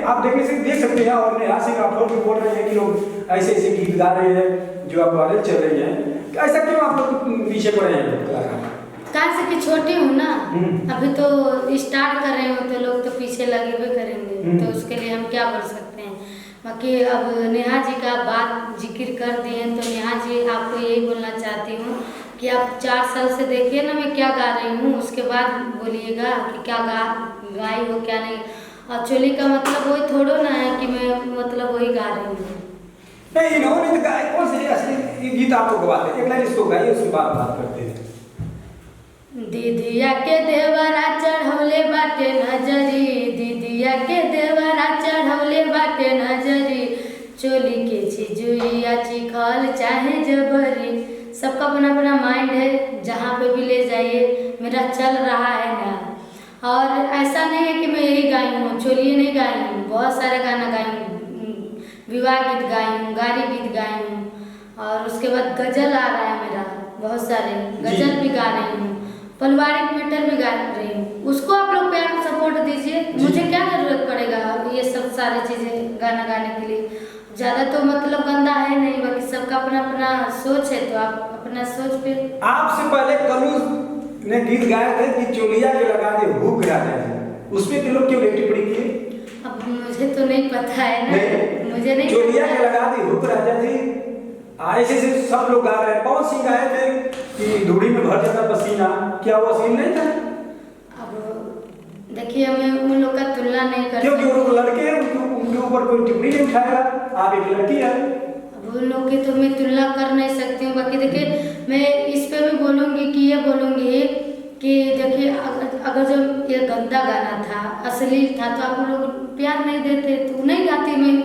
आप देख सकते हैं और नेहा सिंह राठौर भी बोल रहे हैं कि लोग ऐसे ऐसे गीत गा रहे हैं जो आप वायरल चल रही हैं, ऐसा क्यों आप लोग पीछे पड़े हैं? कहाँ से कि छोटी हूँ ना, अभी तो स्टार्ट कर रहे हो तो लोग तो पीछे लगे हुए करेंगे, तो उसके लिए हम क्या बोल सकते हैं। बाकी अब नेहा जी का बात जिक्र कर दिए तो नेहा जी आपको यही बोलना चाहती हूँ कि आप 4 साल से देखिए ना मैं क्या गा रही हूँ, उसके बाद बोलिएगा कि क्या गाई हो क्या नहीं। और चोली का मतलब वही थोड़ो ना है कि मैं मतलब वही गा रही हूँ। नहीं इन्होंने तो गाया कौन से असली गीत आपको गवाते हैं, एक लाइन इसको गाइए उसके बाद बात करते हैं। दीदिया के देवरा चढ़वले बाटे नजरी, दीदिया के देवरा चढ़वले बाटे नजरी, चोली के छिजुइया चिखल चाहे जबरी। सबका अपना अपना माइंड है, जहाँ पे भी ले जाइए मेरा चल रहा है ना। और ऐसा नहीं है कि मैं यही गाई हूँ, चोली नहीं गाई हूँ, बहुत सारे गाना गाई हूँ, विवाह गीत गाई हूँ, गारी गीत गाई हूँ, और उसके बाद गजल आ रहा है मेरा, बहुत सारे गजल भी गा रही हूँ, पारिवारिक मैटर भी गा रही हूँ। उसको आप लोग प्यार सपोर्ट दीजिए, मुझे क्या जरूरत पड़ेगा ये सब सारी चीज़ें गाना गाने के लिए। ज़्यादा तो मतलब गंदा है नहीं, बाकी सबका अपना अपना सोच है, तो आप अपना सोच पे। आपसे पहले कलू ने गीत गाए थे कि चोलिया के लगा दे हुक राजा जी, उसमें के लोग क्यों टिप्पणी किए? अब मुझे तो नहीं पता है ना, मुझे नहीं चोलिया के लगा दे हुक राजा जी ऐसे से सब लोग गा रहे हैं। कौन सिंह गाए थे कि धूड़ी में भर जाता पसीना, क्या वो सीन नहीं था? अब देखिए मैं उन लोग का तुलना नहीं कर, क्योंकि वो लोग लड़के हैं, उनके ऊपर कोई टिप्पणी नहीं उठाएगा, आप एक लड़की है। अब उन लोग की तो मैं तुलना कर नहीं सकती हूँ। बाकी देखिए मैं इस पे भी बोलूँगी कि ये बोलूँगी कि देखिए अगर जो ये गंदा गाना था, अश्लील था, तो आप लोग प्यार नहीं देते तो नहीं गाती मैं।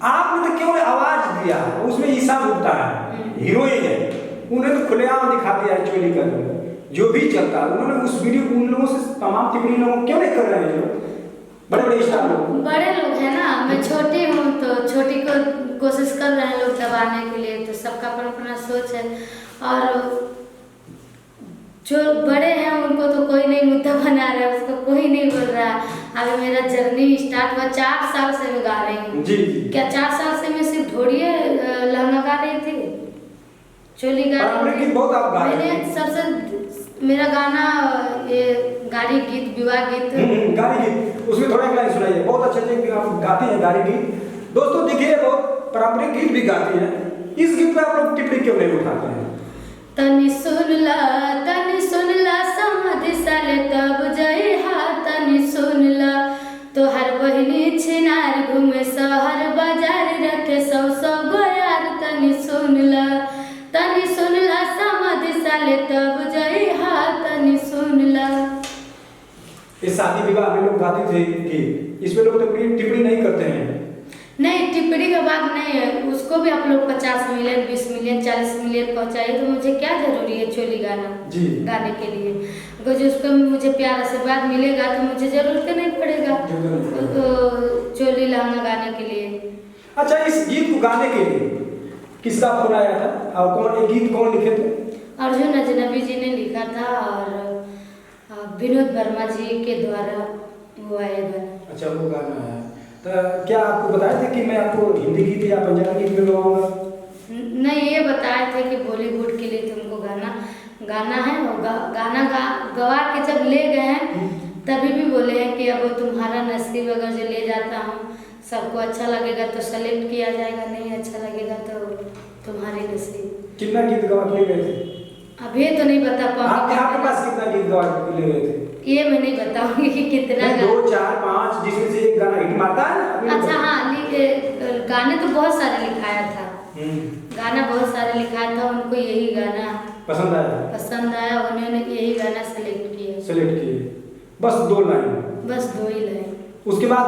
आपने तो केवल आवाज दिया, उसमें ईसा उठता है, हीरोइन है, उन्हें तो खुलेआम दिखा दिया है चोली का जो भी चलता है। उन्होंने उस वीडियो को उन लोगों से तमाम टिप्पणी लोगों क्यों नहीं कर रहे हैं? लोग बड़े बड़े स्टार लोग, बड़े लोग हैं ना, मैं छोटी हूँ तो छोटी को कोशिश कर रहे हैं लोग दबाने के लिए, तो सबका अपना अपना सोच है। और जो बड़े हैं उनको तो कोई नहीं मुद्दा बना रहा है, उसको कोई नहीं बोल रहा। अभी मेरा जर्नी स्टार्ट हुआ 4 साल से मैं गा रही हूँ। जी क्या 4 साल से मैं सिर्फ ढोड़िए लहंगा गा रही थी, चोली गा रही थी? मैंने सबसे मेरा गाना ये गाड़ी गीत, विवाह गीत, गाड़ी गीत, उसमें थोड़ा एक लाइन सुनाइए। बहुत अच्छे आप गाती हैं गाड़ी गीत। दोस्तों देखिए बहुत पारंपरिक गीत भी गाती हैं, इस गीत पे आप लोग टिप्पणी क्यों नहीं उठाते हैं? तनी सुन ला समाधि साले तब जई हा, तनी सुन ला तो हर बहिनी छिनार घूमे शहर बाजार रखे 100 गो यार। तनी सुन ला समाधि साले तब जई हा, तनी सुन ला। इस शादी विवाह में लोग गाते थे कि इसमें लोग टिप्पणी नहीं करते हैं। नहीं, टिप्पणी का बात नहीं है, उसको भी आप लोग 50 मिलियन 20 मिलियन 40 मिलियन पहुंचाइए, तो मुझे क्या जरूरी है चोली गाना गाने के लिए? अगर जो उस पर मुझे प्यार आशीर्वाद मिलेगा तो मुझे जरूरत नहीं पड़ेगा तो चोली लहंगा गाने के लिए। अच्छा, इस गीत को गाने के लिए किसका फोन आया था और कौन ये गीत कौन लिखे थे? अर्जुन अजनबी जी ने लिखा था और विनोद वर्मा जी के द्वारा वो आया गाना। अच्छा, वो गाना है। तो क्या आपको बताए थे कि मैं आपको हिंदी गीत या पंजाबी गीत में गवाऊंगा? नहीं, ये बताए थे कि बॉलीवुड के लिए तुमको गाना है, और गाना गवा के जब ले गए हैं तभी भी बोले हैं कि अब तुम्हारा नसीब, अगर जो ले जाता हूँ सबको अच्छा लगेगा तो सेलेक्ट किया जाएगा, नहीं अच्छा लगेगा तो तुम्हारी नसीब। कितना गीत गवा के ले गए थे? अभी तो नहीं बता पाऊंगी। आपके पास कितना गीत गवा के ले गए थे? ये मैं नहीं बताऊंगी कि कितना। 2 4 5 जिसमें से एक गाना हिट मारता है ना। अच्छा हाँ, गाने तो बहुत सारे लिखाया था, गाना बहुत सारे लिखाया था, उनको यही गाना पसंद आया, उन्होंने यही गाना सेलेक्ट किए। बस 2 लाइन, बस 2 ही लाइन। उसके बाद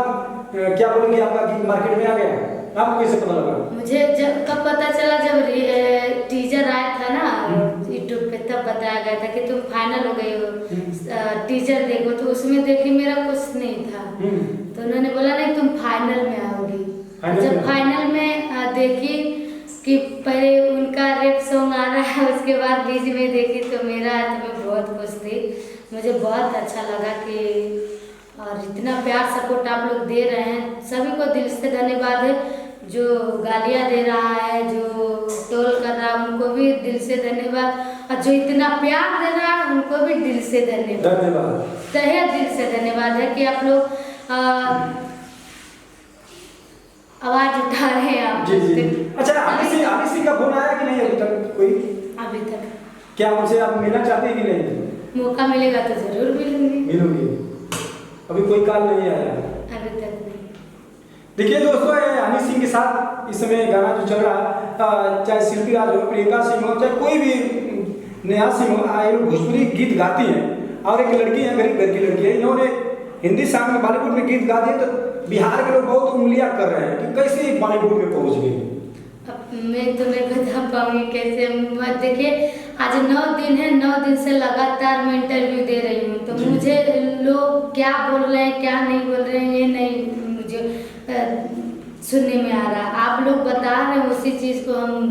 क्या बोलेंगे? आपका गीत मार्केट में आ गया, आपको कैसे पता लगा? मुझे कब पता चला, जब टीजर आया था ना यूट्यूब पे, तब बताया गया था कि तुम फाइनल हो गई हो, टीजर देखो। तो उसमें देखी मेरा कुछ नहीं था, तो उन्होंने बोला नहीं तुम फाइनल में आओगी। जब फाइनल में देखी कि पहले उनका रैप सॉन्ग आ रहा है, उसके बाद बीच में देखी तो मेरा, तो मैं बहुत खुश थी, मुझे बहुत अच्छा लगा कि और इतना प्यार सपोर्ट आप लोग दे रहे हैं, सभी को दिल से धन्यवाद है। जो गालियाँ दे रहा है, जो टोल कर रहा है, उनको भी दिल से धन्यवाद, और जो इतना प्यार दे रहा है उनको भी दिल से धन्यवाद, तहे दिल से धन्यवाद है कि आप लोग आवाज उठा रहे हैं आप। जी जी। अच्छा, आमिर सिंह का फोन आया कि नहीं अभी तक कोई? अभी तक। क्या उनसे आप मिलना चाहते हैं कि नहीं? मौका मिलेगा तो जरूर मिलूंगी। अभी कोई कॉल नहीं आया? अभी तक नहीं। देखिए दोस्तों, आमिर सिंह के साथ इस समय गाना जो चल रहा है, चाहे शिल्पी राज हो, प्रियंका सिंह हो, चाहे कोई भी नेहा सिंह हो, ये लोग भोजपुरी गीत गाती हैं। और एक लड़की है, गरीब घर की लड़की है, इन्होंने हिंदी सॉन्ग में बॉलीवुड में गीत गा दिए, तो बिहार के लोग बहुत उंगलियां कर रहे हैं कि कैसे बॉलीवुड में पहुंच गई। अब मैं तो नहीं बता पाऊंगी कैसे। मत देखिए, आज 9 दिन है, 9 दिन से लगातार मैं इंटरव्यू दे रही हूँ, तो मुझे लोग क्या बोल रहे हैं क्या नहीं बोल रहे हैं ये नहीं मुझे सुनने में आ रहा। आप लोग बता रहे हैं, उसी चीज को हम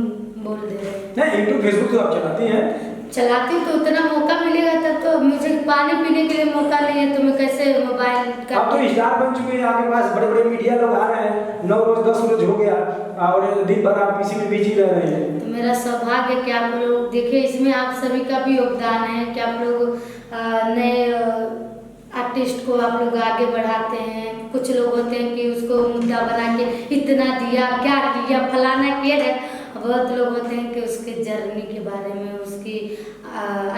बोल दे रहे हैं। नहीं, यूट्यूब फेसबुक तो आप चलाती हैं? चलाती हूँ, तो उतना मौका मिलेगा तब तो। मुझे पानी पीने के लिए मौका नहीं है, तो मैं कैसे मोबाइल का। आप तो स्टार बन चुके हैं, आपके पास बड़े बड़े मीडिया लोग आ रहे हैं, 9 रोज 10 रोज हो गया और दिन भर आप इसी में बिजी रह रहे हैं। तो मेरा सौभाग्य है कि आप लोग देखिए, इसमें आप सभी का भी योगदान है कि आप लोग नए आर्टिस्ट को आप लोग आगे बढ़ाते हैं। कुछ लोग होते हैं कि उसको मुद्दा बना के इतना दिया, क्या किया, फलाना किया है। बहुत लोग होते हैं कि उसके जर्नी के बारे में, उसकी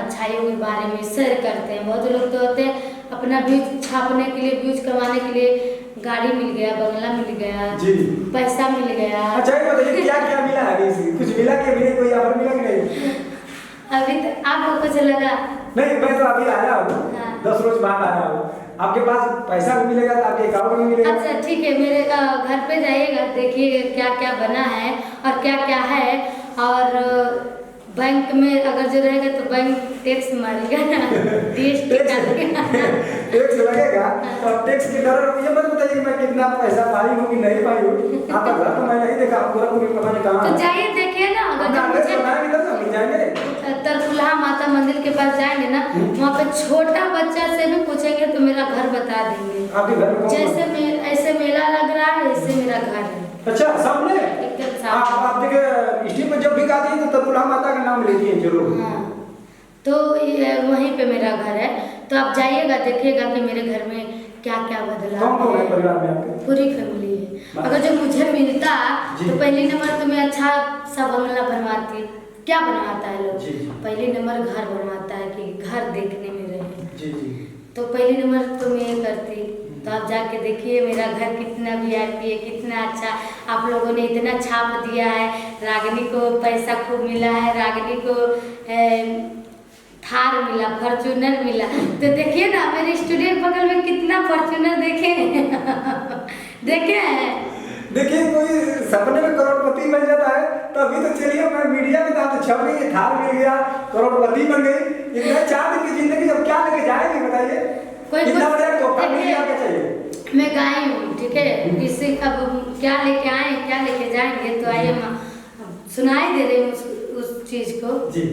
अच्छाइयों के बारे में शेयर करते हैं। बहुत लोग तो होते हैं अपना व्यूज छापने के लिए, व्यूज कमाने के लिए, गाड़ी मिल गया, बंगला मिल गया, पैसा मिल गया। अच्छा, ये बताइए क्या क्या मिला है? कुछ मिला कि मिले? कोई ऑफर मिला कि नहीं? अभी तक आपको कुछ लगा? नहीं, मैं तो अभी आया हूँ, 10 रोज बाद आया हूँ। आपके पास पैसा भी मिलेगा तो आपके अकाउंट में मिलेगा। अच्छा ठीक है, मेरे घर पे जाइएगा, देखिए क्या क्या बना है और क्या क्या है। और बैंक में अगर जो रहेगा तो बैंक टैक्स मारेगा ना, जीएसटी काटेगा। टैक्स लगेगा, और टैक्स के डर ये मत बताइए कि मैं कितना पैसा पाई हूँ कि नहीं पाई हूँ। आपका घर तो मैं नहीं देखा, गोरखपुर में पता नहीं कहाँ। तो जाइए देखिए ना, तरकुलहा माता मंदिर के पास जाएंगे ना, वहाँ पे छोटा बच्चा से भी पूछेंगे तो मेरा घर बता देंगे। आपके घर में जैसे ऐसे मेला लग रहा है, ऐसे मेरा घर है। अच्छा, सामने एकदम सामने। आप देखिए, स्टीम में जब भी गाती हैं तो तरकुलहा माता का नाम लेती हैं जरूर। हाँ, तो वहीं पे मेरा घर है, तो आप जाइएगा, देखिएगा कि मेरे घर में क्या क्या बदलाव है। कौन है परिवार में आपके? पूरी फैमिली है। अगर जो मुझे मिलता तो पहली नंबर तो मैं अच्छा सा बंगला बनवाती। क्या बनवाता है लोग? पहली नंबर घर बनवाता है कि घर देखने में रहे। तो पहली नंबर तो मैं ये करती। तो आप जाके देखिए मेरा घर कितना VIP है, कितना अच्छा। आप लोगों ने इतना छाप दिया है, रागिनी को पैसा खूब मिला है, रागिनी को थार मिला, फॉर्च्यूनर मिला। तो देखिए ना मेरे स्टूडियो के बगल में कितना फॉर्च्यूनर देखे देखे हैं। देखिए, कोई सपने में करोड़पति बन जाता है तो अभी तो चलिए मैं मीडिया में था तो छप गई, थार मिल गया, करोड़पति बन गई। इतना 4 दिन की जिंदगी अब क्या लेके जाएंगे बताइए? कितना बड़ा तोहफा मिल गया, क्या चाहिए? मैं गाई हूँ, ठीक है, किसी अब क्या लेके आए क्या लेके जाएंगे, तो आइए सुनाई दे रही हूँ उस चीज को। जी।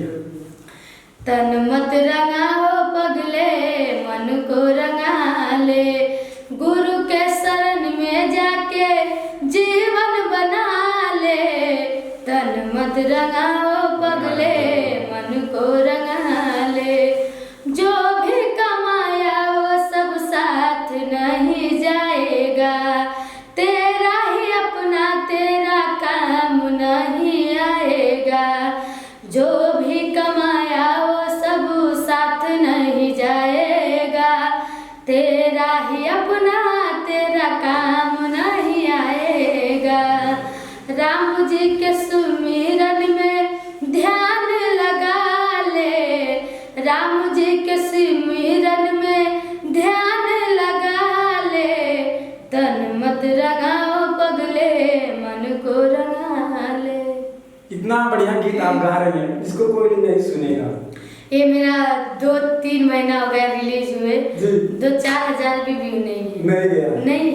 तन मत रंगाओ पगले, मन को रंगा ले, गुरु के शरण में जाके जीवन बना ले। तन मत रंगाओ पगले, मन को रंगा ले, जो भी कमाया वो सब साथ नहीं जाएगा, तेरा ही अपना तेरा काम नहीं आएगा। जो भी कमाया वो सब साथ नहीं जाएगा, तेरा ही अपना तेरा काम नहीं आएगा। राम जी के सुमिरन में ध्यान लगा ले, राम जी के सुमिरन में ध्यान लगा ले। तन मत रंगाओ पगले, मन को रंगा ले। इतना बढ़िया गीत आप गा रहे हैं, इसको कोई नहीं सुनेगा। ये मेरा 2-3 महीना हो गया रिलीज हुए, 2-4 हजार भी व्यू नहीं गया। नहीं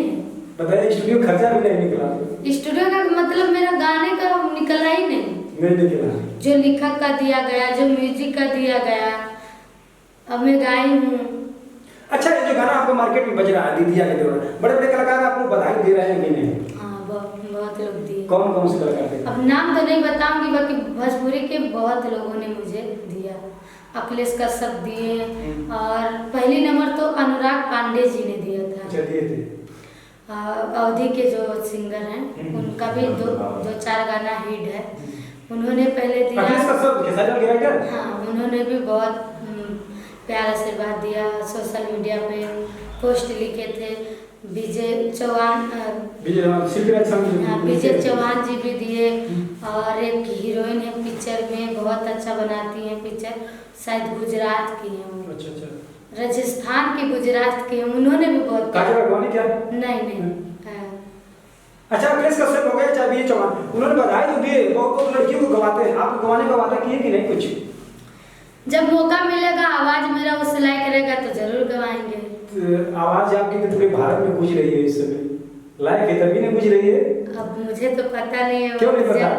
बताइए, स्टूडियो खर्चा भी नहीं निकला? स्टूडियो का मतलब मेरा गाने का निकला ही नहीं निकला। जो लिखक का दिया गया, जो म्यूजिक का दिया गया, अब मैं गाई हूँ। अच्छा, ये जो गाना आपको मार्केट में बज रहा है दीदिया के देवरा, बड़े बड़े कलाकार आपको बधाई दे रहे हैं कि नहीं? हाँ, बहुत लोग दिए। कौन कौन से कलाकार थे? अब नाम तो नहीं बताऊंगी, बाकी भोजपुरी के बहुत लोगों ने मुझे दिया। अखिलेश कश्यप दिए, और पहली नंबर तो अनुराग पांडे जी ने दिया था। अच्छा, दिए थे। अवधि के जो सिंगर हैं उनका भी दो चार गाना हिट है, उन्होंने पहले दिया। अखिलेश कश्यप खेसारी लाल के राइटर? हाँ, उन्होंने भी बहुत प्यारा आशीर्वाद दिया। सोशल मीडिया पे पोस्ट लिखे थे। विजय चौहान जी भी दिए। और एक हीरोइन है पिक्चर में, बहुत अच्छा बनाती हैं पिक्चर, शायद गुजरात की है वो। अच्छा। राजस्थान के गुजरात के, उन्होंने भी बहुत काजल अडवाणी क्या? नहीं। अच्छा, अखिलेश कश्यप हो गए, चाहे विजय चौहान, उन्होंने बधाई तो दिए, बहुत लड़कियों को गवाते हैं, आप गवाने का वादा किए कि नहीं कुछ? जब मौका मिलेगा, आवाज मेरा वो सिलाई करेगा तो जरूर गवाएंगे। आवाज आपकी तो पूरे भारत में गूंज रही है इस समय, लाइक है तभी नहीं गूंज रही है। अब मुझे तो पता नहीं है, क्यों नहीं पता?